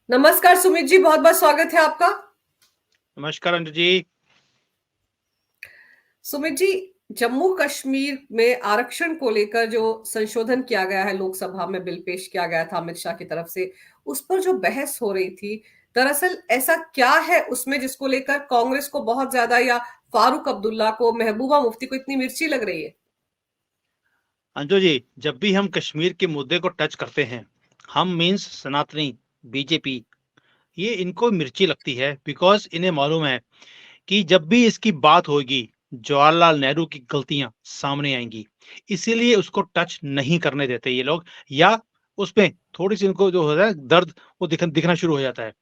नमस्कार सुमित जी, बहुत बहुत स्वागत है आपका। नमस्कार अंजू जी। सुमित जी, जम्मू कश्मीर में आरक्षण को लेकर जो संशोधन किया गया है, लोकसभा में बिल पेश किया गया था अमित शाह की तरफ से, उस पर जो बहस हो रही थी, दरअसल ऐसा क्या है उसमें जिसको लेकर कांग्रेस को बहुत ज्यादा या फारूक अब्दुल्ला को, महबूबा मुफ्ती को इतनी मिर्ची लग रही है? अंजू जी, जब भी हम कश्मीर के मुद्दे को टच करते हैं, हम मींस सनातनी, बीजेपी, ये इनको मिर्ची लगती है बिकॉज इन्हें मालूम है कि जब भी इसकी बात होगी जवाहरलाल नेहरू की गलतियां सामने आएंगी, इसीलिए उसको टच नहीं करने देते ये लोग। या उसमें थोड़ी सी इनको जो होता है दर्द, वो दिखना शुरू हो जाता है।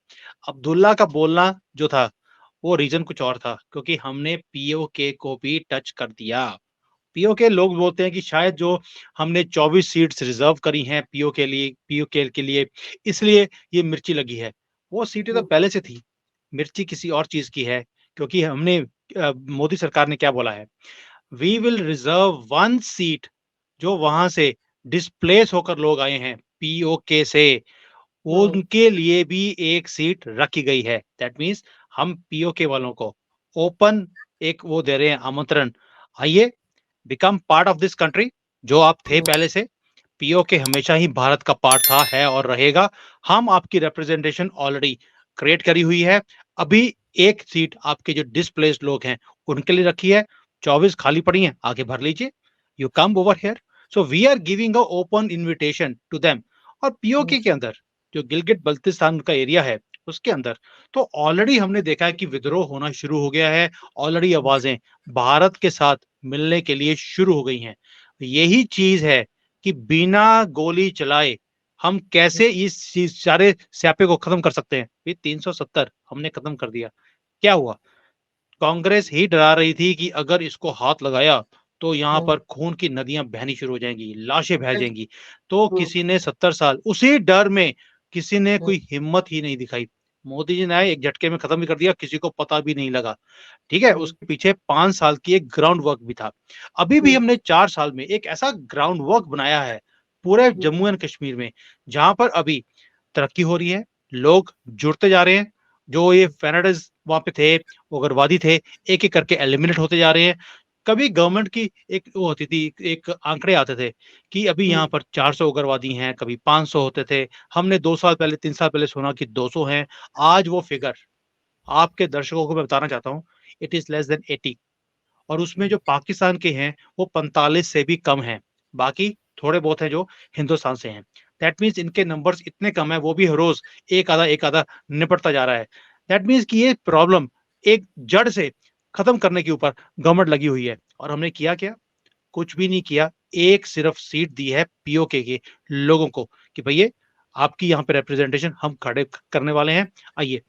अब्दुल्ला का बोलना जो था वो रीजन कुछ और था, क्योंकि हमने पीओके को भी टच कर दिया। पीओके लोग बोलते हैं कि शायद जो हमने 24 सीट्स रिजर्व करी हैं पीओके के लिए इसलिए ये मिर्ची लगी है। वो सीटें तो हम्म, पहले से थी। मिर्ची किसी और चीज की है, क्योंकि हमने मोदी सरकार ने क्या बोला है, we will reserve one seat. जो वहां से डिस्प्लेस होकर लोग आए हैं पीओके से, वो हम्म, उनके लिए भी एक सीट रखी गई है। दैट मीन्स हम पीओके वालों को ओपन एक वो दे रहे हैं आमंत्रण, आइए become part of this country. जो आप थे हम्म, पहले से, पीओके हमेशा ही भारत का पार्ट था, है और रहेगा। हम आपकी रिप्रेजेंटेशन ऑलरेडी क्रिएट करी हुई है। अभी एक सीट आपके जो डिस्प्लेस्ड लोग हैं उनके लिए रखी है, 24 खाली पड़ी हैं, आगे भर लीजिए। You come over here. So we are giving a open invitation to them. और हम्म, पीओके के अंदर जो गिलगिट बल्तिस्तान का एरिया है उसके अंदर तो ऑलरेडी हमने देखा है कि विद्रोह होना शुरू हो गया है। ऑलरेडी आवाजें भारत के साथ मिलने के लिए शुरू हो गई हैं। यही चीज है कि बिना गोली चलाए हम कैसे इस सारे स्यापे को खत्म कर सकते हैं। ये 370 हमने खत्म कर दिया। क्या हुआ? कांग्रेस ही डरा रही थी कि अगर इसको हाथ लगाया तो यहाँ हम्म, पर खून की नदियां बहनी शुरू हो जाएंगी, लाशें बह बिल्कुल, जाएंगी। तो हम्म, किसी ने 70 साल उसी डर में किसी ने हम्म, कोई हिम्मत ही नहीं दिखाई। मोदी जी ने आए, एक झटके में खत्म भी कर दिया, किसी को पता भी नहीं लगा। ठीक है, हम्म, उसके पीछे 5 साल की एक ग्राउंड वर्क भी था। अभी भी हम्म, हमने 4 साल में एक ऐसा ग्राउंड वर्क बनाया है पूरे हम्म, जम्मू एंड कश्मीर में, जहां पर अभी तरक्की हो रही है, लोग जुड़ते जा रहे हैं। जो ये फेनाडिस वहां पे थे, वो उग्रवादी थे, एक एक करके एलिमिनेट होते जा रहे हैं। कभी गवर्नमेंट की एक वो होती थी, एक आंकड़े आते थे कि अभी हम्म, यहाँ पर 400 उग्रवादी हैं, कभी 500 होते थे। हमने 2 साल पहले 3 साल पहले सुना कि 200 हैं। आज वो फिगर आपके दर्शकों को मैं बताना चाहता हूँ, इट इज लेस देन 80। और उसमें जो पाकिस्तान के हैं वो 45 से भी कम हैं। बाकी थोड़े बहुत हैं जो हिंदुस्तान से हैं। दैट मीन्स इनके नंबर्स इतने कम है, वो भी हर रोज एक आधा निपटता जा रहा है। दैट मीन्स कि ये प्रॉब्लम एक जड़ से खत्म करने के ऊपर गवर्नमेंट लगी हुई है। और हमने किया क्या? कुछ भी नहीं किया। एक सिर्फ सीट दी है पीओके के लोगों को कि भैया आपकी यहाँ पे रिप्रेजेंटेशन हम खड़े करने वाले हैं, आइए।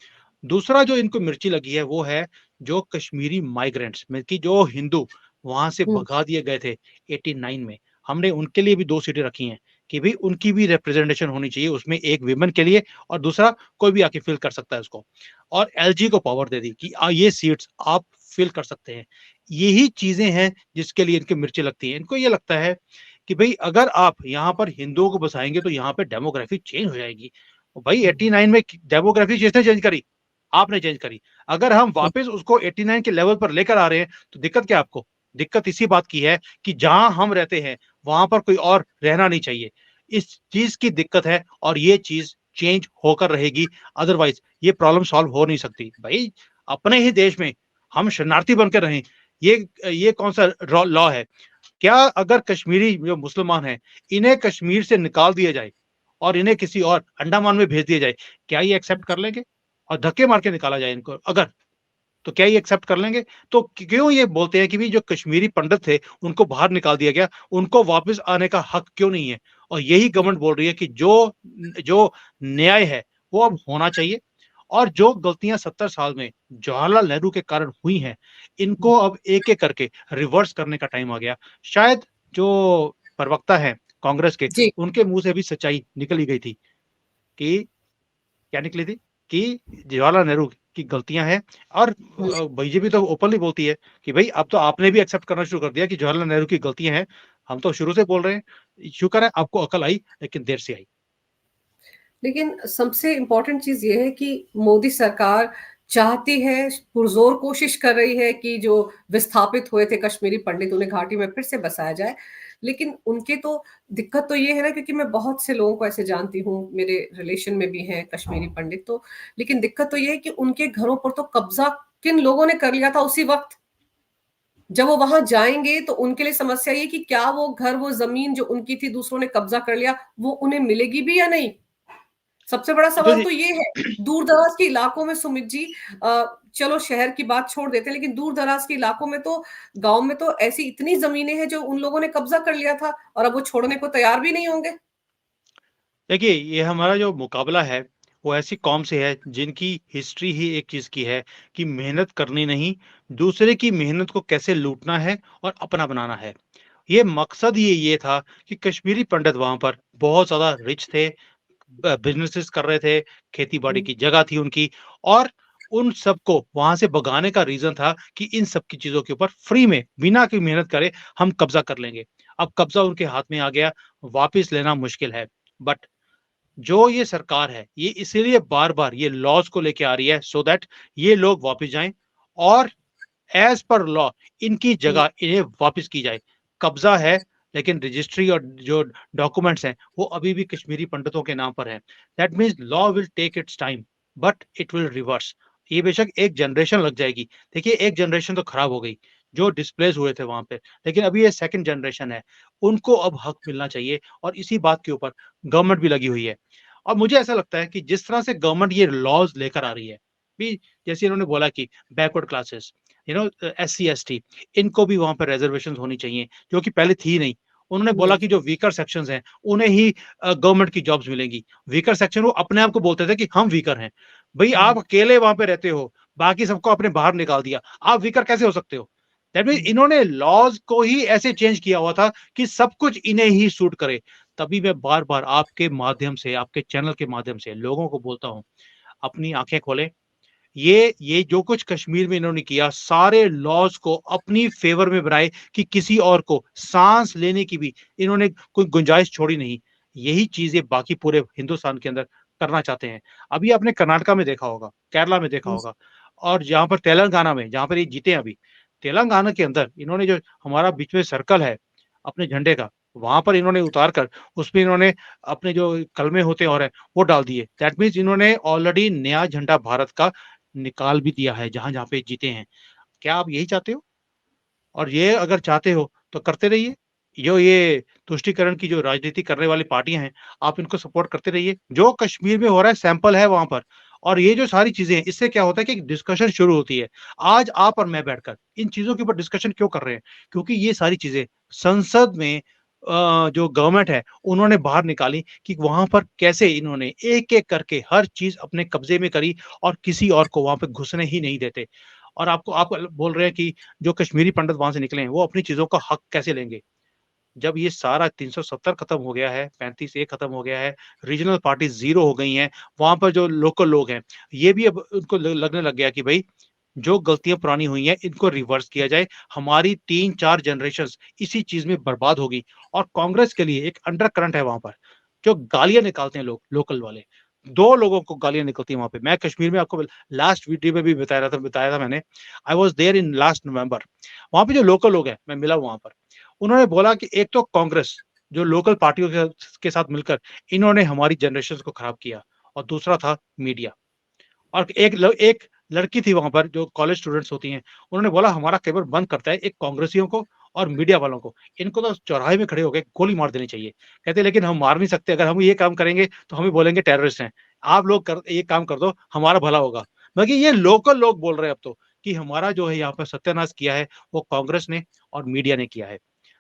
दूसरा जो इनको मिर्ची लगी है वो है जो कश्मीरी माइग्रेंट्स में की जो हिंदू वहां से हम्म, भगा दिए गए थे 89 में। हमने उनके लिए भी 2 सीटें रखी हैं कि भाई उनकी भी रिप्रेजेंटेशन होनी चाहिए उसमें, एक विमेन के लिए और दूसरा कोई भी आके फिल कर सकता है उसको। और एलजी को पावर दे दी कि ये सीट्स आप फिल कर सकते हैं। यही चीजें हैं जिसके लिए इनकी मिर्ची लगती है। इनको ये लगता है कि भाई अगर आप यहाँ पर हिंदुओं को बसाएंगे तो यहाँ पे डेमोग्राफी चेंज हो जाएगी। भाई 89 में डेमोग्राफी किसने चेंज करी? आपने चेंज करी। अगर हम वापस उसको 89 के लेवल पर लेकर आ रहे हैं तो दिक्कत क्या है आपको? दिक्कत इसी बात की है कि जहां हम रहते हैं वहां पर कोई और रहना नहीं चाहिए। इस चीज की दिक्कत है और ये चीज चेंज होकर रहेगी। अदरवाइज ये प्रॉब्लम सॉल्व हो नहीं सकती। भाई अपने ही देश में हम शरणार्थी बनकर रहें, ये कौन सा लॉ है? क्या अगर कश्मीरी जो मुसलमान हैं इन्हें कश्मीर से निकाल दिया जाए और इन्हें किसी और अंडमान में भेज दिया जाए, क्या ये एक्सेप्ट कर लेंगे? और धक्के मार के निकाला जाए इनको अगर, तो क्या ये एक्सेप्ट कर लेंगे? तो क्यों ये बोलते हैं कि भी जो कश्मीरी पंडित थे उनको बाहर निकाल दिया गया, उनको वापस आने का हक क्यों नहीं है? और यही गवर्नमेंट बोल रही है कि जो जो न्याय है वो अब होना चाहिए। और जो गलतियां 70 साल में जवाहरलाल नेहरू के कारण हुई हैं, इनको अब एक एक करके रिवर्स करने का टाइम आ गया। शायद जो प्रवक्ता है कांग्रेस के, जी, उनके मुंह से भी सच्चाई निकली गई थी कि क्या निकली थी कि जवाहरलाल नेहरू की गलतियां हैं। और हम्म, बीजेपी तो ओपनली बोलती है कि भाई अब तो आपने भी एक्सेप्ट करना शुरू कर दिया कि जवाहरलाल नेहरू की गलतियां हैं। हम तो शुरू से बोल रहे हैं, शुक्र है आपको अकल आई, लेकिन देर से आई। लेकिन सबसे इम्पोर्टेंट चीज़ ये है कि मोदी सरकार चाहती है, पुरज़ोर कोशिश कर रही है कि जो विस्थापित हुए थे कश्मीरी पंडित, उन्हें घाटी में फिर से बसाया जाए। लेकिन उनके तो दिक्कत तो ये है ना, क्योंकि मैं बहुत से लोगों को ऐसे जानती हूँ, मेरे रिलेशन में भी हैं कश्मीरी पंडित तो, लेकिन दिक्कत तो ये है कि उनके घरों पर तो कब्ज़ा किन लोगों ने कर लिया था उसी वक़्त। जब वो वहां जाएंगे तो उनके लिए समस्या ये कि क्या वो घर, वो जमीन जो उनकी थी दूसरों ने कब्जा कर लिया, वो उन्हें मिलेगी भी या नहीं। सबसे बड़ा तो सवाल तो ये है। दूर दराज के इलाकों में सुमित जी, चलो शहर की बात छोड़ देते हैं, लेकिन दूर दराज के इलाकों में तो, गांव में तो ऐसी इतनी जमीनें हैं जो उन लोगों ने कब्जा कर लिया था और अब वो छोड़ने को तैयार भी नहीं होंगे। देखिए, ये हमारा जो मुकाबला है, वो ऐसी कौम से है जिनकी हिस्ट्री ही एक चीज़ की है कि मेहनत करनी नहीं, दूसरे की मेहनत को कैसे लूटना है और अपना बनाना है। ये मकसद ही ये था कि कश्मीरी पंडित वहाँ पर बहुत ज़्यादा रिच थे, बिज़नेसेस कर रहे थे, खेती-बाड़ी हम्म, की जगह थी उनकी और उन सबको वहाँ से भगाने का रीज़न था कि इन सब की चीज़ों के ऊपर फ्री में, बिना कोई मेहनत करे हम कब्ज़ा कर लेंगे। अब कब्ज़ा उनके हाथ में आ गया, वापिस लेना मुश्किल है। बट जो ये सरकार है, ये इसीलिए बार-बार ये लॉज़ को लेके आ रही है सो दैट ये लोग वापिस जाएँ और एज़ पर लॉ इनकी हम्म, जगह इन्हें वापिस की जाए। कब्ज़ा है, लेकिन रजिस्ट्री और जो डॉक्यूमेंट्स हैं, वो अभी भी कश्मीरी पंडितों के नाम पर हैं। That means law will take its time, but it will reverse. ये बेशक एक जनरेशन लग जाएगी। देखिए, एक जनरेशन तो खराब हो गई, जो डिस्प्लेस हुए थे वहाँ पे, लेकिन अभी ये सेकंड जनरेशन है। उनको अब हक मिलना चाहिए और इसी बात के ऊपर गवर्नमेंट भी लगी हुई है। और मुझे ऐसा लगता है कि जिस तरह से गवर्नमेंट ये लॉज़ लेकर आ रही है, भी जैसे इन्होंने बोला कि बैकवर्ड क्लासेस, एससी, एसटी इनको भी वहाँ पे रिजर्वेशंस होनी चाहिए, जो कि पहले थी नहीं। उन्होंने बोला जी, कि जो वीकर सेक्शंस हैं, उन्हें ही गवर्नमेंट की जॉब्स मिलेंगी। वीकर सेक्शन वो अपने आप को बोलते थे कि हम वीकर हैं। भई हम्म, आप अकेले वहाँ पे रहते हो, बाकी सबको आपने बाहर निकाल दिया। आप वीकर कैसे हो सकते हो? दैट मीन्स हम्म, इन्होंने लॉज़ को ही ऐसे चेंज किया हुआ था कि सब कुछ इन्हें ही सूट करे। तभी मैं बार-बार आपके माध्यम से, आपके चैनल के माध्यम से लोगों को बोलता हूँ, अपनी आँखें खोलें। ये जो कुछ कश्मीर में इन्होंने किया, सारे लॉज़ को अपनी फ़ेवर में बनाए कि किसी और को साँस लेने की भी इन्होंने कोई गुंजाइश छोड़ी नहीं। यही चीज़ ये बाकी पूरे हिंदुस्तान के अंदर करना चाहते हैं। अभी आपने कर्नाटका में देखा होगा, केरला में देखा होगा और जहाँ पर तेलंगाना में, जहाँ पर ये जीते हैं अभी, तेलंगाना के अंदर इन्होंने जो हमारा बीच में सर्कल है, अपने झंडे का, वहाँ पर इन्होंने उतार कर उसपे इन्होंने अपने जो कलमे होते हैं और हैं, वो डाल दिए। दैट मीन्स इन्होंने ऑलरेडी नया झंडा भारत का निकाल भी दिया है जहाँ-जहाँ पे जीते हैं। क्या आप यही चाहते हो? और ये अगर चाहते हो तो करते रहिए। जो ये तुष्टीकरण की जो राजनीति करने वाली पार्टियाँ हैं, आप इनको सपोर्ट करते रहिए। जो कश्मीर में हो रहा है सैंपल है वहाँ पर और ये जो सारी चीज़ें हैं, इससे क्या होता है कि एक डिस्कशन शुरू होती है। आज आप और मैं बैठकर इन चीज़ों के ऊपर डिस्कशन क्यों कर रहे हैं? क्योंकि ये सारी चीज़ें संसद में जो गवर्नमेंट है, उन्होंने बाहर निकाली कि वहाँ पर कैसे इन्होंने एक-एक करके हर चीज़ अपने कब्ज़े में करी और किसी और को वहाँ पे घुसने ही नहीं देते। और आप बोल रहे हैं कि जो कश्मीरी पंडित वहाँ से निकले हैं, वो अपनी चीज़ों का हक कैसे लेंगे? जब ये सारा 370 खत्म हो गया है, 35 ए खत्म हो गया है, रीजनल पार्टी 0 हो गई हैं, वहाँ पर जो लोकल लोग हैं, ये भी अब उनको ल लगने लग गया कि भई, जो गलतियाँ पुरानी हुई हैं, इनको रिवर्स किया जाए। हमारी 3-4 जनरेशंस इसी चीज़ में बर्बाद होगी और कांग्रेस के लिए एक अंडर करंट है वहाँ पर, जो गालियाँ निकालते हैं लोग, लोकल वाले। 2 लोगों को गालियाँ निकलती हैं वहाँ पे। मैं कश्मीर में आपको लास्ट वीडियो में भी बताया था मैंने। I was there in last November. वहाँ पे जो लोकल लोग हैं, मैं मिला वहाँ पर। उन्होंने बोला कि एक तो कांग्रेस, जो लोकल पार्टियों के साथ मिलकर इन्होंने हमारी जनरेशंस को खराब किया और दूसरा था मीडिया। और एक लड़की थी वहाँ पर जो कॉलेज स्टूडेंट्स होती हैं, उन्होंने बोला हमारा केबल बंद करता है एक कांग्रेसियों को और मीडिया वालों को। इनको तो चौराहे में खड़े होके गोली मार देनी चाहिए। कहते लेकिन हम मार नहीं सकते, अगर हम ये काम करेंगे तो हमें बोलेंगे टेररिस्ट हैं। आप लोग ये काम कर दो, हमारा भला होगा। बाकी ये लोकल लोग बोल रहे हैं अब तो कि हमारा जो है यहाँ पे सत्यानाश किया है, वो कांग्रेस ने और मीडिया ने किया है।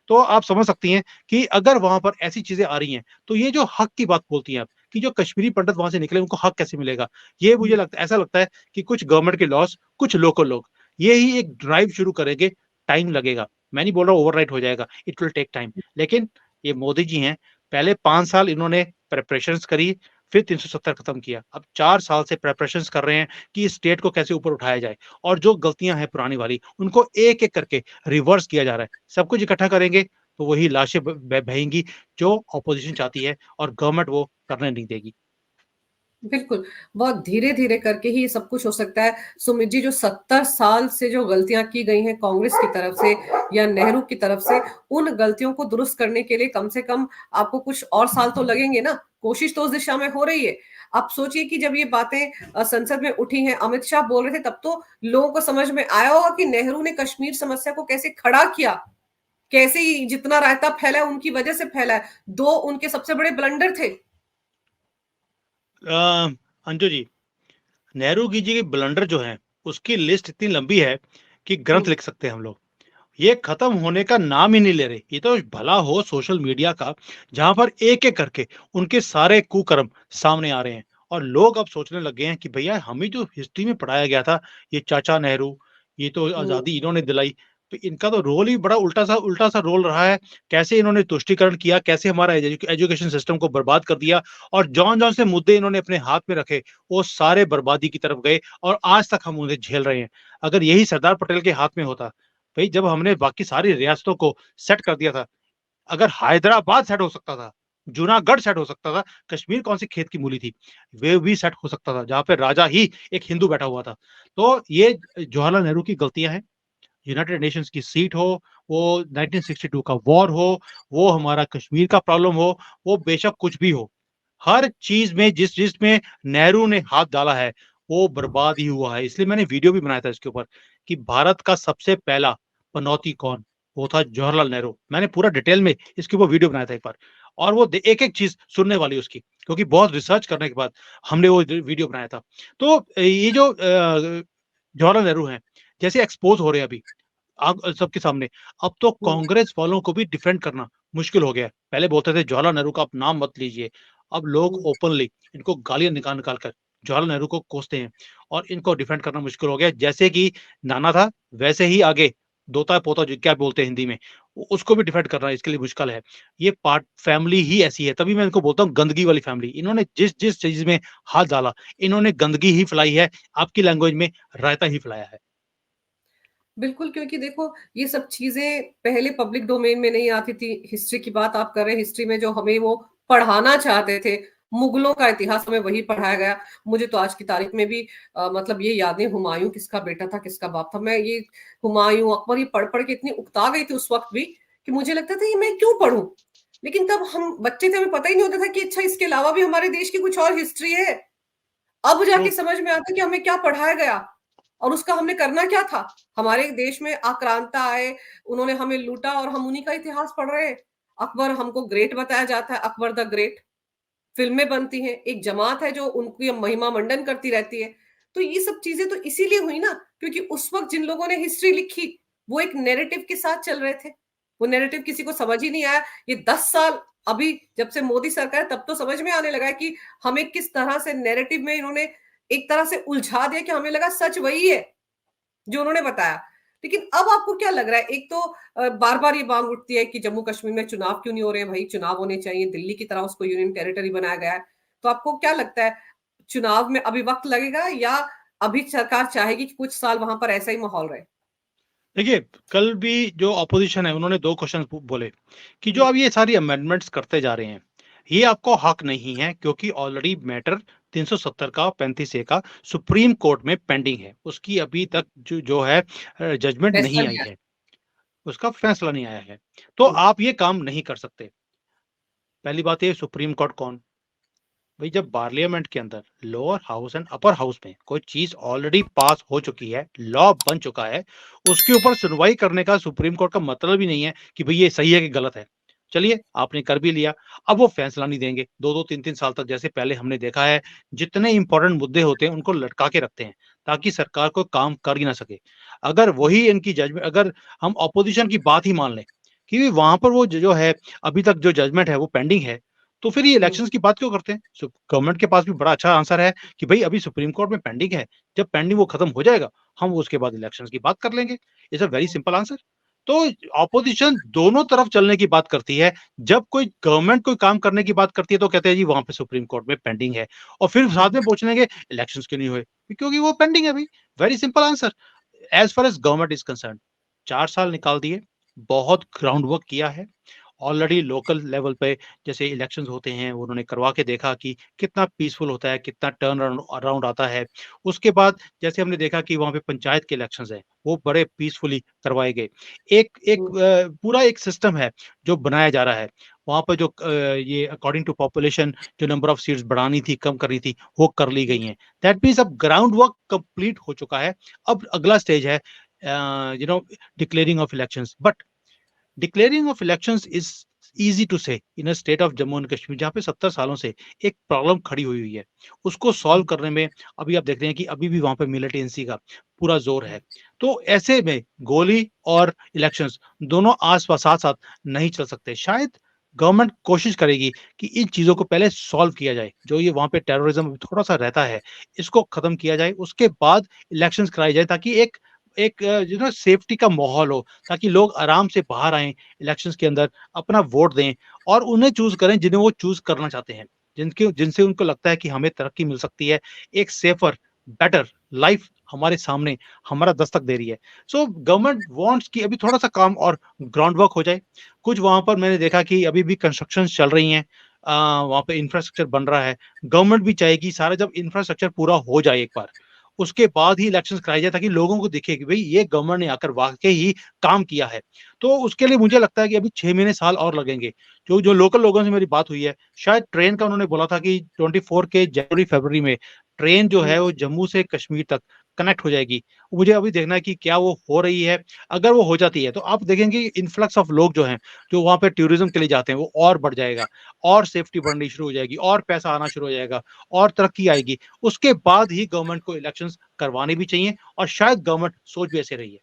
तो आप समझ सकती हैं कि अगर वहाँ पर ऐसी चीज़ें आ रही हैं, तो ये जो हक की बात बोलती हैं आप, कि जो कश्मीरी पंडित वहाँ से निकले उनको हक कैसे मिलेगा? ये मुझे ऐसा लगता है कि कुछ गवर्नमेंट के लॉज़, कुछ लोकल लोग, ये ही एक ड्राइव शुरू करेंगे, टाइम लगेगा। मैं नहीं बोल रहा ओवरनाइट हो जाएगा, इट विल टेक टाइम। लेकिन ये मोदी जी हैं, पहले 5 साल इन्होंने प्रिपरेशंस करी, फिर 370 खत्म किया। अब 4 साल से प्रिपरेशंस कर रहे हैं कि इस स्टेट को कैसे ऊपर उठाया जाए और जो गलतियाँ हैं पुरानी वाली, उनको एक-एक करके रिवर्स किया जा रहा है। सब कुछ इकट्ठा करेंगे, तो वही लाशें ब ब बहेंगी, जो ऑपोज़िशन चाहती है और गवर्नमेंट वो करने नहीं देगी। बिल्कुल, बहुत धीरे-धीरे करके ही ये सब कुछ हो सकता है। सुमित जी, जो 70 साल से जो गलतियाँ की गई हैं कांग्रेस की तरफ से या नेहरू की तरफ से, उन गलतियों को दुरुस्त करने के लिए कम से कम आपको कुछ और साल तो लगेंगे ना। कोशिश तो उस दिशा में हो रही है। आप सोचिए कि जब ये बातें संसद में उठी हैं, अमित शाह बोल रहे थे, तब तो लोगों को समझ में आया होगा कि नेहरू ने कश्मीर समस्या को कैसे खड़ा किया, कैसे ही जितना रायता फैला है उनकी वजह से फैला है। 2 उनके सबसे बड़े ब्लंडर थे। अंजू जी, नेहरू जी की ब्लंडर जो है उसकी लिस्ट इतनी लंबी है कि हुँ, ग्रंथ लिख सकते हैं हम लोग। ये खत्म होने का नाम ही नहीं ले रहे। ये तो भला हो सोशल मीडिया का, जहां पर एक एक करके उनके सारे कुकर्म सामने आ रहे हैं और लोग अब सोचने लग गए हैं कि भैया हमें जो हिस्ट्री में पढ़ाया गया था, ये चाचा नेहरू, ये तो हुँ। आजादी इन्होंने दिलाई, तो इनका तो रोल ही बड़ा उल्टा सा रोल रहा है। कैसे इन्होंने तुष्टिकरण किया, कैसे हमारा एजुकेशन सिस्टम को बर्बाद कर दिया और जौन जौन से मुद्दे इन्होंने अपने हाथ में रखे, वो सारे बर्बादी की तरफ गए और आज तक हम उन्हें झेल रहे हैं। अगर यही सरदार पटेल के हाथ में होता, भई जब हमने बाकी सारी रियासतों को सेट कर दिया था, अगर हैदराबाद सेट हो सकता था, जूनागढ़ सेट हो सकता था, कश्मीर कौन-सी खेत की मूली थी, वे भी सेट हो सकता था, जहाँ पे राजा ही एक हिंदू बैठा हुआ था। तो ये जवाहरलाल नेहरू की गलतियाँ हैं, यूनाइटेड नेशंस की सीट हो, वो 1962 का वॉर हो, वो हमारा कश्मीर का प्रॉब्लम हो, वो बेशक कुछ भी हो। हर चीज़ में जिसमें नेहरू ने हाथ डाला है, वो बर्बाद ही हुआ है। इसलिए मैंने वीडियो भी बनाया था इसके ऊपर कि भारत का सबसे पहला पनौती कौन? वो था जवाहरलाल नेहरू। मैंने पूरा डिटेल में इसके ऊपर वीडियो बनाया था एक बार और वो एक-एक चीज़ सुनने वाली उसकी, क्योंकि बहुत रिसर्च करने के बाद हमने वो वीडियो बनाया था। तो ये जो जवाहरलाल नेहरू हैं, जैसे एक्सपोज़ हो रहे हैं अभी आप सबके सामने। अब तो हुँ, कांग्रेस वालों को भी डिफेंड करना मुश्किल हो गया है। पहले बोलते थे जवाहरलाल नेहरू का आप नाम मत लीजिए। अब लोग हुँ। ओपनली इनको गालियाँ निकाल-निकाल कर जवाहरलाल नेहरू को कोसते हैं और इनको डिफेंड करना मुश्किल हो गया है। जैसे कि नाना था, वैसे ही आगे दोता-पोता जो क्या बोलते हैं हिंदी में, उसको भी डिफेंड करना इसके लिए मुश्किल है। ये पार्ट फैमिली ही ऐसी है, तभी मैं इनको बोलता हूँ गंदगी वाली फैमिली। इन्होंने जिस-जिस चीज़ में हाथ डाला, इन्होंने गंदगी ही फैलाई है, आपकी लैंग्वेज में रायता ही फैलाया है। बिल्कुल, क्योंकि देखो ये सब चीज़ें पहले पब्लिक डोमेन में नहीं आती थी। हिस्ट्री की बात आप कर रहे हैं, हिस्ट्री में जो हमें वो पढ़ाना चाहते थे, मुगलों का इतिहास हमें वही पढ़ाया गया। मुझे तो आज की तारीख में भी मतलब ये यादें, हुमायूँ किसका बेटा था, किसका बाप था। मैं ये हुमायूँ, अकबर ये पढ़-पढ़ के इतनी उकता गई थी उस वक़्त भी कि मुझे लगता था ये मैं क्यों पढ़ूँ? लेकिन तब हम बच्चे थे, हमें पता ही नहीं होता था कि अच्छा इसके अलावा भी हमारे देश की कुछ और हिस्ट्री है। अब तो जाके समझ में आता है कि हमें क्या पढ़ाया गया और उसका हमने करना क्या था? हमारे देश में आक्रांता आए, उन्होंने हमें लूटा और हम उन्हीं का इतिहास पढ़ रहे हैं। अकबर हमको ग्रेट बताया जाता है, अकबर द ग्रेट। फ़िल्में बनती हैं, एक जमात है जो उनकी महिमा मंडन करती रहती है। तो ये सब चीज़ें तो इसीलिए हुई ना, क्योंकि उस वक़्त जिन लोगों ने हिस्ट्री लिखी, वो एक नैरेटिव के साथ चल रहे थे। वो नैरेटिव किसी को समझ ही नहीं आया। ये 10 साल अभी जब से मोदी सरकार है, तब तो समझ में आने लगा है कि हमें किस तरह से नैरेटिव में इन्होंने एक तरह से उलझा दिया कि हमें लगा सच वही है, जो उन्होंने बताया। लेकिन अब आपको क्या लग रहा है? एक तो बार-बार ये माँग उठती है कि जम्मू-कश्मीर में चुनाव क्यों नहीं हो रहे भई? चुनाव होने चाहिए, दिल्ली की तरह उसको यूनियन टेरिटरी बनाया गया है। तो आपको क्या लगता है, चुनाव में अभी वक़्त लगेगा या अभी सरकार चाहेगी कि कुछ साल वहाँ पर ऐसा ही माहौल रहे? देखिए, कल भी जो ऑपोज़िशन है उन्होंने 2 क्वेश्चन बोले कि जो हुँ, आप ये सारी अमेंडमेंट्स करते जा रहे हैं, ये आपको हक नहीं है क्योंकि ऑलरेडी मैटर 370 का 35 ए का सुप्रीम कोर्ट में पेंडिंग है। उसकी अभी तक जो है जजमेंट फैसला नहीं नहीं आई आया। है, उसका फैसला नहीं आया है। तो हुँ, आप ये काम नहीं कर सकते। पहली बात ये सुप्रीम कोर्ट कौन? भई जब पार्लियामेंट के अंदर lower house and upper house में कोई चीज़ ऑलरेडी पास हो चुकी है, लॉ बन चुका है, उसके ऊपर सुनवाई करने का सुप्रीम कोर्ट का मतलब ही नहीं है कि भई ये सही है कि गलत है। चलिए, आपने कर भी लिया, अब वो फैसला नहीं देंगे 2-2 3-3 साल तक जैसे पहले हमने देखा है, जितने इम्पोर्टेंट मुद्दे होते हैं उनको लटका के रखते हैं, ताकि सरकार कोई काम कर ही ना सके। अगर वही इनकी जजमेंट अगर हम ऑपोज़िशन की बात ही मान लें, कि वहाँ पर वो जो है अभी तक जो जजमेंट है वो पेंडिंग है, तो फिर ये हुँ, इलेक्शंस की बात क्यों करते हैं? गवर्नमेंट के पास भी बड़ा अच्छा आंसर है कि भई अभी सुप्रीम कोर्ट में पेंडिंग है। जब पेंडिंग वो खत्म हो जाएगा, हम उसके बाद इलेक्शंस की बात कर लेंगे। It's a very hmm, simple answer. तो ऑपोजिशन दोनों तरफ चलने की बात करती है। जब कोई गवर्नमेंट कोई काम करने की बात करती है तो कहते हैं जी वहाँ पे सुप्रीम कोर्ट में पेंडिंग है और फिर हुँ, साथ में पूछनेंगे इलेक्शंस क्यों नहीं हुए? क्योंकि वो पेंडिंग है भई। Very simple answer. As far as government is concerned 4 साल निकाल दिए, बहुत ग्राउंड वर्क किया है ऑलरेडी लोकल लेवल पे जैसे इलेक्शंस होते हैं, उन्होंने करवा के देखा कि कितना पीसफुल होता है, कितना टर्न अराउंड आता है। उसके बाद जैसे हमने देखा कि वहाँ पे पंचायत के इलेक्शंस हैं, वो बड़े पीसफुली करवाए गए। एक एक हुँ, पूरा एक सिस्टम है जो बनाया जा रहा है। वहाँ पे जो ये अकॉर्डिंग टू पॉपुलेशन जो नंबर ऑफ सीट्स बढ़ानी थी, कम करनी थी, वो कर ली हुँ। गई हैं। दैट मीन्स अब ग्राउंड वर्क कंप्लीट हो चुका है। अब अगला स्टेज है you know declaring of elections. But declaring of elections is easy to say in a state of Jammu and Kashmir, जहाँ पे 70 सालों से एक प्रॉब्लम खड़ी हुई है। उसको सॉल्व करने में अभी आप देख रहे हैं कि अभी भी वहाँ पे मिलिटेंसी का पूरा जोर है। तो ऐसे में गोली और इलेक्शंस दोनों आस-पास साथ-साथ नहीं चल सकते। शायद गवर्नमेंट कोशिश करेगी कि इन चीज़ों को पहले सॉल्व किया जाए। जो ये वहाँ पे टेररिज्म थोड़ा-सा रहता है, इसको खत्म किया जाए। उसके बाद इलेक्शंस कराई जाए ताकि एक एक सेफ्टी का माहौल हो, ताकि लोग आराम से बाहर आएँ इलेक्शंस के अंदर, अपना वोट दें और उन्हें चूज़ करें जिन्हें वो चूज़ करना चाहते हैं। जिनसे उनको लगता है कि हमें तरक्की मिल सकती है, एक सेफर, बेटर लाइफ हमारे सामने हमारा दस्तक दे रही है। सो गवर्नमेंट वांट्स कि अभी थोड़ा-सा काम और ग्राउंड वर्क हो जाए। कुछ वहाँ पर मैंने देखा कि अभी भी कंस्ट्रक्शंस चल रही हैं। वहाँ पे इंफ्रास्ट्रक्चर बन रहा है। गवर्नमेंट भी चाहेगी सारा जब इंफ्रास्ट्रक्चर पूरा हो जाए एक बार, उसके बाद ही इलेक्शंस कराए जाए ताकि लोगों को दिखे कि भई ये गवर्नमेंट ने आकर वाक़ई ही काम किया है। तो उसके लिए मुझे लगता है कि अभी 6 महीने साल और लगेंगे। जो जो लोकल लोगों से मेरी बात हुई है, शायद ट्रेन का उन्होंने बोला था कि 24 के जनवरी-फरवरी में ट्रेन जो हुँ। है वो जम्मू से कश्मीर तक कनेक्ट हो जाएगी। मुझे अभी देखना है कि क्या वो हो रही है? अगर वो हो जाती है तो आप देखेंगे इन्फ्लक्स ऑफ लोग जो हैं, जो वहाँ पे टूरिज़्म के लिए जाते हैं वो और बढ़ जाएगा, और सेफ्टी बढ़नी शुरू हो जाएगी, और पैसा आना शुरू हो जाएगा, और तरक्की आएगी। उसके बाद ही गवर्नमेंट को इलेक्शंस करवाने भी चाहिए और शायद गवर्नमेंट सोच भी ऐसे रही है।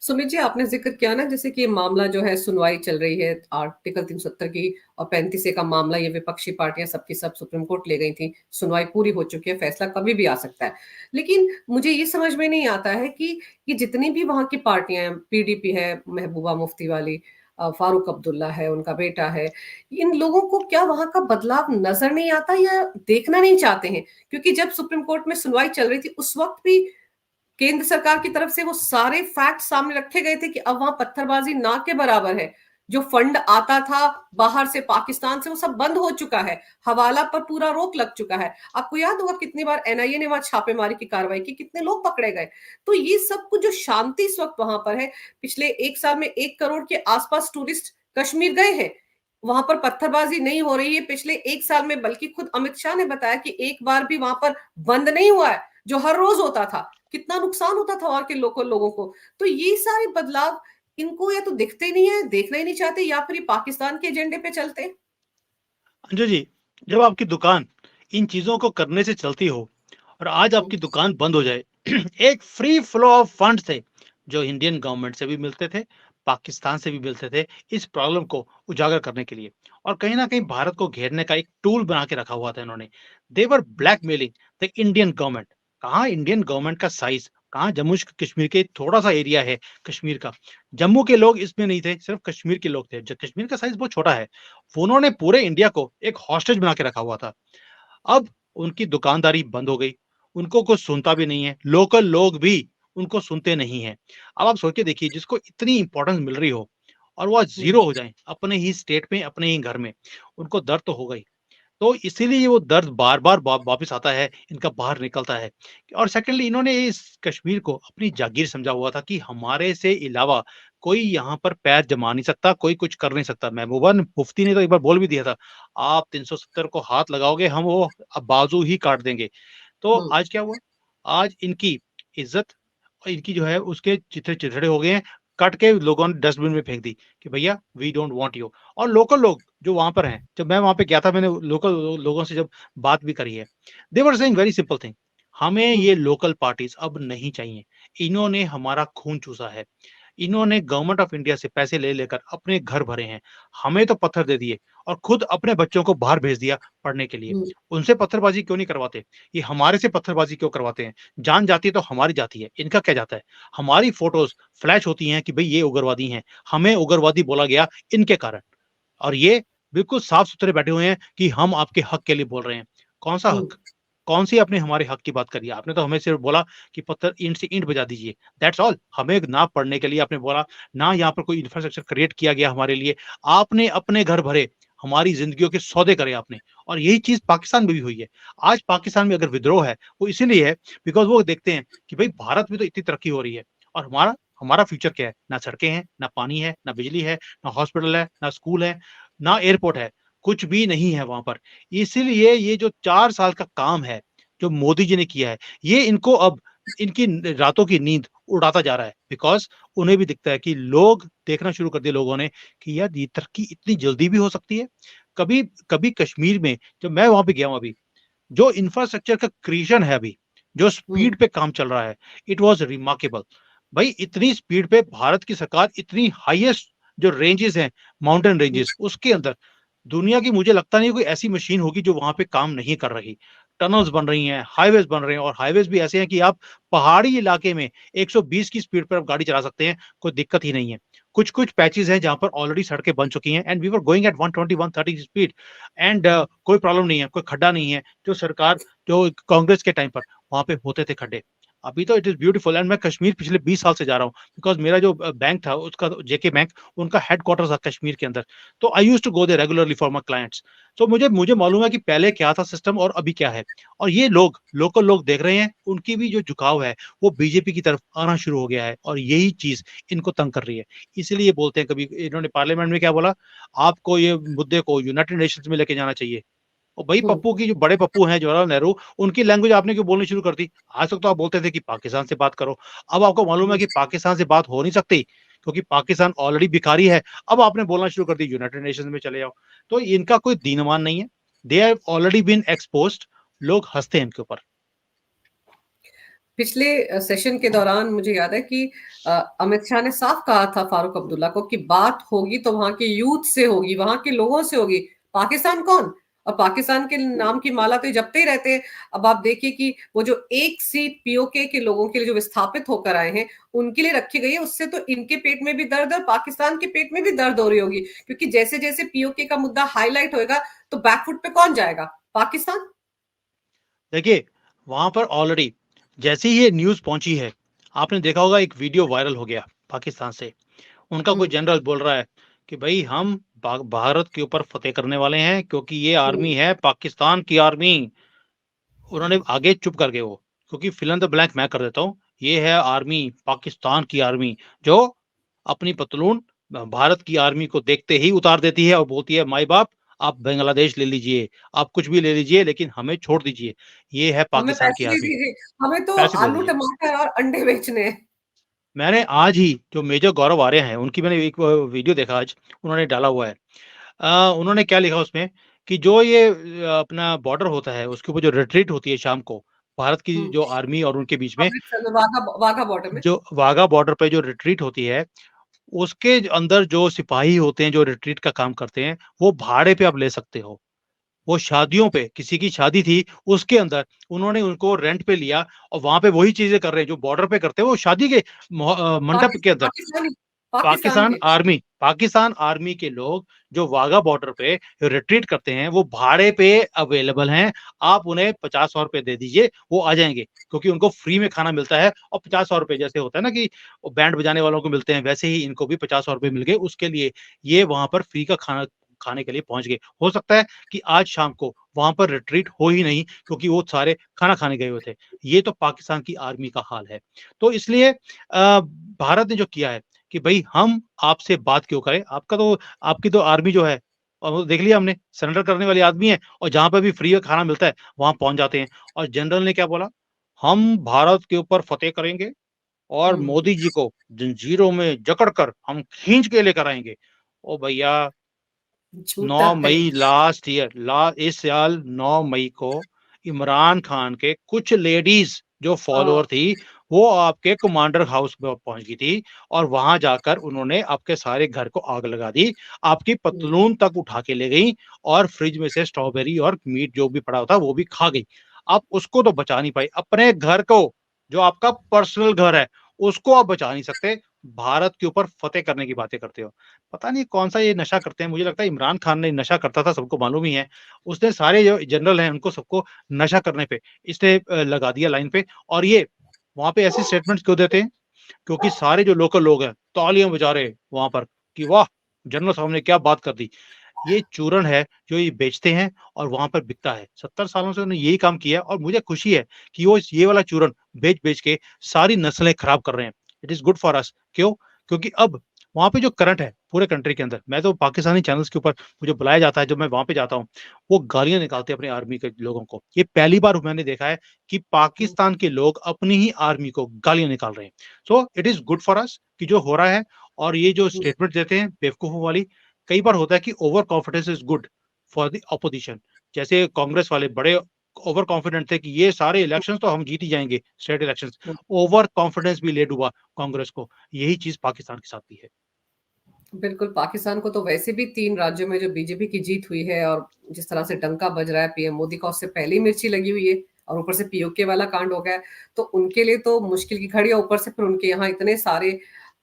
सुमित जी, आपने ज़िक्र किया ना जैसे कि ये मामला जो है सुनवाई चल रही है आर्टिकल 370 की और 35 ए का मामला ये विपक्षी पार्टियाँ सब की सब सुप्रीम कोर्ट ले गई थी। सुनवाई पूरी हो चुकी है, फैसला कभी भी आ सकता है। लेकिन मुझे ये समझ में नहीं आता है कि ये जितनी भी वहाँ की पार्टियाँ हैं, पीडीपी है, महबूबा मुफ्ती वाली फारूक अब्दुल्ला है, उनका बेटा है, इन लोगों को क्या वहाँ का बदलाव नज़र नहीं आता या देखना नहीं चाहते हैं? क्योंकि जब सुप्रीम कोर्ट में सुनवाई चल रही थी, उस वक़्त भी केंद्र सरकार की तरफ से वो सारे फैक्ट सामने रखे गए थे कि अब वहां पत्थरबाजी ना के बराबर है। जो फंड आता था बाहर से पाकिस्तान से वो सब बंद हो चुका है। हवाला पर पूरा रोक लग चुका है। आपको याद होगा कितनी बार एनआईए ने वहां छापेमारी की कार्रवाई की, कितने लोग पकड़े गए। तो ये सब कुछ जो शांति इस वक्त वहां पर है, पिछले 1 साल में 1 करोड़ के आसपास टूरिस्ट कश्मीर गए हैं। वहां पर पत्थरबाजी नहीं हो रही है पिछले 1 साल में, बल्कि खुद अमित शाह ने बताया कि एक बार भी वहां पर बंद नहीं हुआ है, जो हर रोज होता था। कितना नुकसान होता था वहां के लोकल लोगों को। तो ये सारे बदलाव इनको या तो दिखते नहीं है, देखना ही नहीं चाहते, या फिर ये पाकिस्तान के एजेंडे पे चलते हैं। अंजू जी, जब आपकी दुकान इन चीज़ों को करने से चलती हो और आज हम्म, आपकी दुकान बंद हो जाए, एक फ्री फ्लो ऑफ फंड्स थे, जो इंडियन गवर्नमेंट से भी मिलते थे, पाकिस्तान से भी मिलते थे, इस प्रॉब्लम को उजागर करने के लिए और कहीं न कहीं भारत को घेरने का एक टूल बना के रखा हुआ था इन्होंने। दे वर ब्लैकमेलिंग द इंडियन गवर्नमेंट। कहाँ इंडियन गवर्नमेंट का साइज़, कहाँ जम्मू कश्मीर के थोड़ा-सा एरिया है कश्मीर का। जम्मू के लोग इसमें नहीं थे, सिर्फ़ कश्मीर के लोग थे। ज कश्मीर का साइज़ बहुत छोटा है। उन्होंने पूरे इंडिया को एक हॉस्टेज बना के रखा हुआ था। अब उनकी दुकानदारी बंद हो गई, उनको कोई सुनता भी नहीं है, लोकल लोग भी उनको सुनते नहीं हैं। अब आप सोच के देखिए जिसको इतनी इम्पोर्टेंस मिल रही हो और वो आज हम्म, ज़ीरो हो जाएँ अपने ही स्टेट में, अपने ही घर में, उनको दर्द तो होगा ही। तो इसीलिए वो दर्द बार-बार वापिस आता है, इनका बाहर निकलता है। और सेकंडली इन्होंने इस कश्मीर को अपनी जागीर समझा हुआ था कि हमारे से इलावा कोई यहाँ पर पैर जमा नहीं सकता, कोई कुछ कर नहीं सकता। महबूबा मुफ्ती ने तो एक बार बोल भी दिया था, आप 370 को हाथ लगाओगे, हम वो बाजू ही काट देंगे। तो हम्म, आज क्या हुआ? आज इनकी इज़्ज़त और इनकी जो है उसके चिथड़े चिथड़े हो गए हैं, कट के लोगों ने डस्टबिन में फेंक दी कि भैया वी डोंट वांट यू। और लोकल लोग जो वहाँ पर हैं, जब मैं वहाँ पे गया था मैंने लोकल लोगों से जब बात भी करी है, they were saying very simple thing, हमें हम्म, ये लोकल पार्टीज़ अब नहीं चाहिए। इन्होंने हमारा खून चूसा है। इन्होंने गवर्नमेंट ऑफ इंडिया से पैसे ले लेकर अपने घर भरे हैं। हमें तो पत्थर दे दिए और खुद अपने बच्चों को बाहर भेज दिया पढ़ने के लिए। हम्म, उनसे पत्थरबाज़ी क्यों नहीं करवाते? ये हमारे से पत्थरबाज़ी क्यों करवाते हैं? जान जाती है तो हमारी जाती है, इनका क्या जाता है? हमारी फ़ोटोज़ फ्लैश होती हैं कि भई ये उग्रवादी हैं। हमें उग्रवादी बोला गया इनके कारण और ये बिल्कुल साफ-सुथरे बैठे हुए हैं कि हम आपके हक के लिए बोल रहे हैं। कौन-सा हम्म। हक? कौन सी आपने हमारे हक की बात करी? आपने तो हमें सिर्फ बोला कि पत्थर ईंट से ईंट बजा दीजिए, दैट्स ऑल। हमें ना पढ़ने के लिए आपने बोला, ना यहाँ पर कोई इंफ्रास्ट्रक्चर क्रिएट किया गया हमारे लिए। आपने अपने घर भरे, हमारी जिंदगियों के सौदे करे आपने, और यही चीज पाकिस्तान में भी हुई है। आज पाकिस्तान में अगर विद्रोह है, वो इसीलिए है बिकॉज वो देखते हैं कि भाई भारत में तो इतनी तरक्की हो रही है, और हमारा हमारा फ्यूचर क्या है? ना सड़कें हैं, ना पानी है, ना बिजली है, ना हॉस्पिटल है, ना स्कूल है, ना एयरपोर्ट है, कुछ भी नहीं है वहां पर। इसीलिए ये जो 4 साल का काम है जो मोदी जी ने किया है, ये इनको अब इनकी रातों की नींद उड़ाता जा रहा है, बिकॉज उन्हें भी दिखता है कि लोग देखना शुरू कर दिया लोगों ने कि यार ये तरक्की इतनी जल्दी भी हो सकती है। कभी कभी कश्मीर में जब मैं वहां पे गया हूं अभी, जो इंफ्रास्ट्रक्चर का क्रिएशन है अभी, जो हुँ, स्पीड पे काम चल रहा है, इट वाज रिमार्केबल। भाई इतनी स्पीड पे भारत की सरकार इतनी हाईएस्ट जो रेंजेस हैं, माउंटेन हुँ, रेंजेस, उसके अंदर दुनिया की मुझे लगता नहीं कोई ऐसी मशीन होगी जो वहां पे काम नहीं कर रही। टनल्स बन रही हैं, हाईवेज बन रहे हैं, और हाईवेज भी ऐसे हैं कि आप पहाड़ी इलाके में 120 की स्पीड पर आप गाड़ी चला सकते हैं, कोई दिक्कत ही नहीं है। कुछ कुछ पैचेस हैं जहां पर ऑलरेडी सड़कें बन चुकी हैं, and we were going at 120 130 की स्पीड, एंड कोई प्रॉब्लम नहीं है, कोई खड्डा नहीं है। जो सरकार जो कांग्रेस के टाइम पर वहां पे होते थे खड्डे, अभी तो इट इज ब्यूटीफुल। एंड मैं कश्मीर पिछले 20 साल से जा रहा हूँ, बिकॉज मेरा जो बैंक था उसका जेके बैंक, उनका हेडक्वार्टर था कश्मीर के अंदर। तो I used to go there regularly for my clients. तो मुझे मुझे मालूम है कि पहले क्या था सिस्टम और अभी क्या है। और ये लोग लोकल लोग देख रहे हैं, उनकी भी जो झुकाव है वो बीजेपी की तरफ आना शुरू हो गया है, और यही चीज इनको तंग कर रही है। इसीलिए बोलते हैं, कभी इन्होंने पार्लियामेंट में क्या बोला, आपको ये मुद्दे को यूनाइटेड नेशंस में लेके जाना चाहिए। और भाई हुँ, पप्पू की जो बड़े पप्पू हैं जवाहरलाल नेहरू, उनकी लैंग्वेज आपने क्यों बोलनी शुरू कर दी? आज तक तो आप बोलते थे कि पाकिस्तान से बात करो। अब आपको मालूम है हुँ। कि पाकिस्तान से बात हो नहीं सकती, क्योंकि पाकिस्तान ऑलरेडी भिखारी है। अब आपने बोलना शुरू कर दी यूनाइटेड नेशंस में चले जाओ। तो इनका कोई दीनमान नहीं है, they have already been exposed. लोग हंसते हैं इनके ऊपर। पिछले सेशन के दौरान मुझे याद है कि अमित शाह ने साफ कहा था फारूक अब्दुल्ला को कि बात होगी तो वहां के यूथ से होगी, वहां के लोगों से होगी। पाकिस्तान कौन? और पाकिस्तान के नाम की माला तो ये जपते ही रहते हैं। अब आप देखिए कि वो जो एक सीट पीओके के लोगों के लिए जो विस्थापित होकर आए हैं, उनके लिए रखी गई है, उससे तो इनके पेट में भी दर्द है, पाकिस्तान के पेट में भी दर्द हो रही होगी। क्योंकि जैसे जैसे पीओके का मुद्दा हाईलाइट होएगा, तो बैकफुट पे कौन जाएगा? पाकिस्तान। देखिए, वहां पर ऑलरेडी जैसे ही ये न्यूज पहुंची है, आपने देखा होगा एक वीडियो वायरल हो गया पाकिस्तान से। उनका कोई हम्म, जनरल बोल रहा है कि भाई हम भारत के ऊपर फतेह करने वाले हैं, क्योंकि ये हम्म, आर्मी है पाकिस्तान की आर्मी। उन्होंने आगे चुप कर गए वो, क्योंकि फिल इन द ब्लैंक मैं कर देता हूँ। ये है आर्मी, पाकिस्तान की आर्मी, जो अपनी पतलून भारत की आर्मी को देखते ही उतार देती है और बोलती है, माई बाप आप बांग्लादेश ले लीजिए, आप कुछ भी ले लीजिए, लेकिन हमें छोड़ दीजिए। ये है हमें पाकिस्तान की पैसे दे आर्मी। दीजिए, हमें तो पैसे दे आलू दीजिए। टमाटर और अंडे बेचने हैं। मैंने आज ही जो मेजर गौरव आर्य हैं उनकी मैंने एक वीडियो देखा आज, उन्होंने डाला हुआ है। उन्होंने क्या लिखा उसमें कि जो ये अपना बॉर्डर होता है उसके ऊपर जो रिट्रीट होती है शाम को, भारत की हम्म, जो आर्मी और उनके बीच में, अमृतसर में वाघा वाघा बॉर्डर में। जो वाघा बॉर्डर पे जो रिट्रीट होती है, उसके अंदर जो सिपाही होते हैं जो रिट्रीट का काम करते हैं, वो भाड़े पे आप ले सकते हो। वो शादियों पे, किसी की शादी थी उसके अंदर उन्होंने उनको रेंट पे लिया, और वहां पे वही चीजें कर रहे हैं जो बॉर्डर पे करते हैं, वो शादी के मंडप के अंदर। पाकिस्तानी पाकिस्तान के। पाकिस्तान आर्मी के लोग जो वाघा बॉर्डर पे रिट्रीट करते हैं, वो भाड़े पे अवेलेबल हैं। आप उन्हें 50-100 रुपए दे दीजिए, वो आ जाएंगे, क्योंकि उनको फ्री में खाना मिलता है। और 50-100 रुपए जैसे होता है ना कि बैंड बजाने वालों को मिलते हैं, वैसे ही इनको भी 50-100 रुपए मिल गए उसके लिए। ये वहां पर फ्री का खाना खाने के लिए पहुंच गए। हो सकता है कि आज शाम को वहां पर रिट्रीट हो ही नहीं, क्योंकि वो सारे खाना खाने गए हुए थे। ये तो पाकिस्तान की आर्मी का हाल है। तो इसलिए भारत ने जो किया है कि भाई हम आपसे बात क्यों करें, आपका तो आपकी तो आर्मी जो है, और वो देख लिया हमने, सरेंडर करने वाली आदमी है, और जहां पर भी फ्री का खाना मिलता है वहां पहुंच जाते हैं। और जनरल ने क्या बोला, हम भारत के ऊपर फतेह करेंगे, और हम्म, मोदी जी को जंजीरों में जकड़ कर हम खींच के लेकर आएंगे। ओ भैया, नौ झूठा है। मई लास्ट ईयर इस साल 9 मई को इमरान खान के कुछ लेडीज जो हाँ, फॉलोअर थी, वो आपके कमांडर हाउस में पहुंच गई थी, और वहां जाकर उन्होंने आपके सारे घर को आग लगा दी, आपकी हम्म, पतलून तक उठा के ले गई, और फ्रिज में से स्ट्रॉबेरी और मीट जो भी पड़ा था वो भी खा गई। आप उसको तो बचा नहीं पाई, अपने घर को, जो आपका पर्सनल घर है, उसको आप बचा नहीं सकते। भारत के ऊपर फतेह करने की बातें करते हो। पता नहीं कौन-सा ये नशा करते हैं, मुझे लगता है इमरान खान ने नशा करता था, सबको मालूम ही है। उसने सारे जो जनरल हैं, उनको सबको नशा करने पे इसने लगा दिया लाइन पे, और ये वहाँ पे ऐसे स्टेटमेंट्स क्यों देते हैं? क्योंकि सारे जो लोकल लोग हैं, तालियाँ बजा रहे हैं वहाँ पर कि वाह! जनरल साहब ने क्या बात कर दी। ये चूर्ण है जो ये बेचते हैं और वहाँ पर बिकता है। 70 सालों से उन्होंने यही काम किया है और मुझे खुशी है कि वो ये वाला चूर्ण बेच-बेच के सारी नस्लें खराब कर रहे हैं। It is good for us. क्यों? क्योंकि अब वहाँ पे जो करंट है पूरे कंट्री के अंदर, मैं तो पाकिस्तानी चैनल्स के ऊपर मुझे बुलाया जाता है, जब मैं वहाँ पे जाता हूँ, वो गालियाँ निकालते हैं अपनी आर्मी के लोगों को। ये पहली बार मैंने देखा है कि हुँ, पाकिस्तान के लोग अपनी ही आर्मी को गालियाँ निकाल रहे हैं। So it is good for us कि जो हो रहा है, और ये जो हुँ। स्टेटमेंट देते हैं बेवकूफ़ों वाली, कई बार होता है कि over confidence is good for the opposition. जैसे कांग्रेस वाले बड़े ओवर कॉन्फिडेंट थे कि ये सारे इलेक्शंस तो हम जीत ही जाएँगे, स्टेट इलेक्शंस। हुँ। ओवर कॉन्फिडेंस भी ले डूबा कांग्रेस को। यही चीज़ पाकिस्तान के साथ भी है। बिल्कुल, पाकिस्तान को तो वैसे भी 3 राज्यों में जो बीजेपी की जीत हुई है और जिस तरह से डंका बज रहा है पीएम मोदी का, उससे पहले ही मिर्ची लगी हुई है और ऊपर से पीओके वाला कांड हो गया है, तो उनके लिए तो मुश्किल की घड़ी है। ऊपर से फिर उनके यहाँ इतने सारे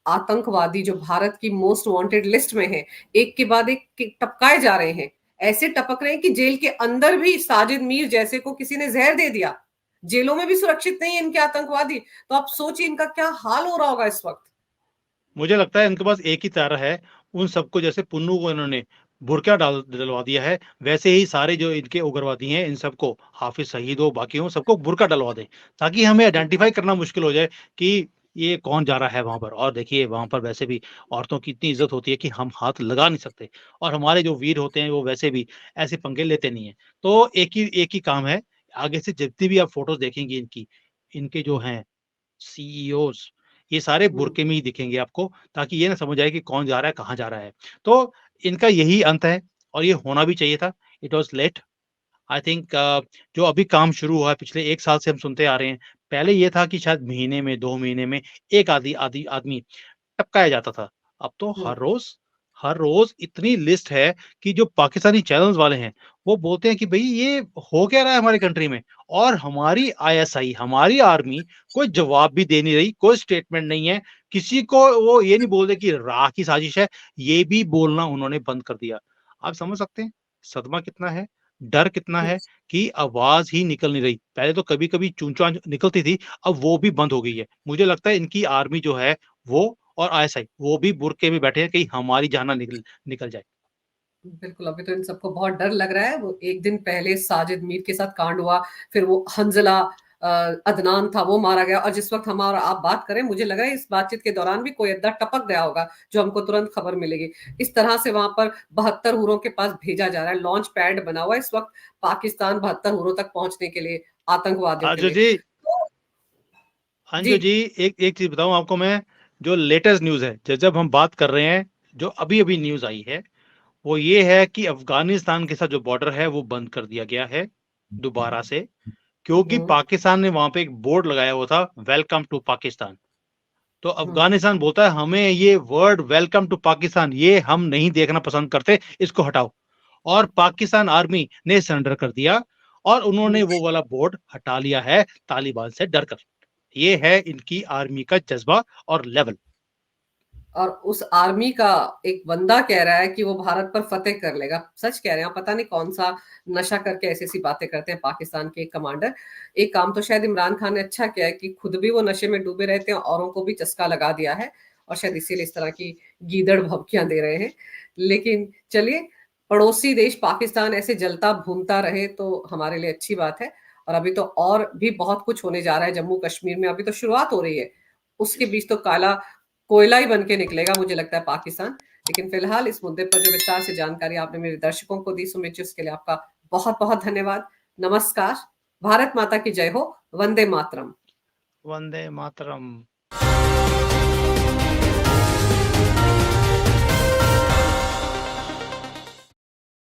आतंकवादी जो भारत की मोस्ट वांटेड लिस्ट में हैं, एक के बाद एक के टपकाए जा रहे हैं। ऐसे टपक रहे हैं कि जेल के अंदर भी साजिद मीर जैसे को किसी ने ज़हर दे दिया। जेलों में भी सुरक्षित नहीं है इनके आतंकवादी, तो आप सोचिए इनका क्या हाल हो रहा होगा इस वक़्त। मुझे लगता है इनके पास एक ही चारा है, उन सबको जैसे पुन्नू को इन्होंने बुर्का डलवा दिया है, वैसे ही सारे जो इनके उग्रवादी हैं, इन सबको हाफ़िज़ सईद हो, बाकी हो, सबको बुर्का डलवा दें, ताकि हमें आइडेंटिफ़ाई करना मुश्किल हो जाए कि ये कौन जा रहा है वहाँ पर। और देखिए, वहाँ पर वैसे भी औरतों की इतनी इज़्ज़त होती है कि हम हाथ लगा नहीं सकते, और हमारे जो वीर होते हैं, वो वैसे भी ऐसे पंगे लेते नहीं हैं। तो एक ही काम है, आगे से जितनी भी आप फ़ोटोज़ देखेंगी इनकी, इनके जो हैं सीईओज़, ये सारे हुँ। बुर्के में ही दिखेंगे आपको, ताकि ये ना समझ आए कि कौन जा रहा है, कहाँ जा रहा है। तो इनका यही अंत है, और ये होना भी चाहिए था। It was late. I think जो अभी काम शुरू हुआ है, पिछले 1 साल से हम सुनते आ रहे हैं। पहले ये था कि शायद महीने में, 2 महीने में 1 आदि आदमी टपकाया जाता था। अब तो हुँ। हर रोज़ इतनी लिस्ट है कि जो पाकिस्तानी चैनल्स वाले हैं, वो बोलते हैं कि भई ये हो क्या रहा है हमारी कंट्री में? और हमारी आईएसआई, हमारी आर्मी कोई जवाब भी दे नहीं रही, कोई स्टेटमेंट नहीं है। किसी को वो ये नहीं बोल रहे कि राह की साजिश है, ये भी बोलना उन्होंने बंद कर दिया। आप समझ सकते हैं, सदमा कितना है, डर कितना हुँ। है कि आवाज़ ही निकल नहीं रही। पहले तो कभी-कभी चूँ-चाँ निकलती थी, अब वो भी बंद हो गई है। मुझे लगता है इनकी आर्मी जो है, वो और आईएसआई, वो भी बुर्के में बैठे हैं, कहीं हमारी जान ना निकल निकल जाए। बिल्कुल, अभी तो इन सबको बहुत डर लग रहा है। वो 1 दिन पहले साजिद मीर के साथ कांड हुआ, फिर वो हंज़ला अदनान था, वो मारा गया और जिस वक़्त हम और आप बात कर रहे हैं, मुझे लग रहा है इस बातचीत के दौरान भी कोई अड्डा टपक गया होगा, जो हमको तुरंत खबर मिलेगी। इस तरह से वहाँ पर 72 हुरों के पास भेजा जा रहा है, लॉन्च पैड बना हुआ है इस वक़्त पाकिस्तान 72 हुरों तक पहुँचने के लिए, आतंकवादियों के आजू लिए। जी, तो जी, अंजू जी, एक एक चीज़ बताऊँ आपको मैं, जो लेटेस्ट न्यूज़ है, ज जब हम बात कर रहे हैं, जो अभी-अभी न्यूज़ आई है, वो ये है कि अफ़गानिस्तान के साथ जो बॉर्डर है, वो बंद कर दिया गया है, दोबारा से, क्योंकि हुँ, पाकिस्तान ने वहाँ पे एक बोर्ड लगाया हुआ था, वेलकम टू पाकिस्तान। तो हुँ। अफ़गानिस्तान बोलता है, हमें ये वर्ड वेलकम टू पाकिस्तान, ये हम नहीं देखना पसंद करते, इसको हटाओ। और पाकिस्तान आर्मी ने सरेंडर कर दिया, और हुँ। उन्होंने वो वाला बोर्ड हटा लिया है तालिबान से डरकर। ये है इनकी आर्मी का जज़्बा और लेवल। और उस आर्मी का एक बंदा कह रहा है कि वो भारत पर फ़तेह कर लेगा। सच कह रहे हैं, पता नहीं कौन-सा नशा करके ऐसी-ऐसी बातें करते हैं पाकिस्तान के एक कमांडर। एक काम तो शायद इमरान खान ने अच्छा किया है कि खुद भी वो नशे में डूबे रहते हैं, औरों को भी चस्का लगा दिया है और शायद इसीलिए इस तरह की गीदड़ भभकियाँ दे रहे हैं। लेकिन चलिए, पड़ोसी देश पाकिस्तान ऐसे जलता-भूनता रहे तो हमारे लिए अच्छी बात है और अभी तो और भी बहुत कुछ होने जा रहा है जम्मू-कश्मीर में, अभी तो शुरुआत हो रही है। उसके बीच तो काला कोयला ही बन के निकलेगा मुझे लगता है पाकिस्तान। लेकिन फ़िलहाल इस मुद्दे पर जो विस्तार से जानकारी आपने मेरे दर्शकों को दी सुमित जी उसके लिए आपका बहुत-बहुत धन्यवाद। नमस्कार, भारत माता की जय हो, वंदे मातरम। वंदे मातरम।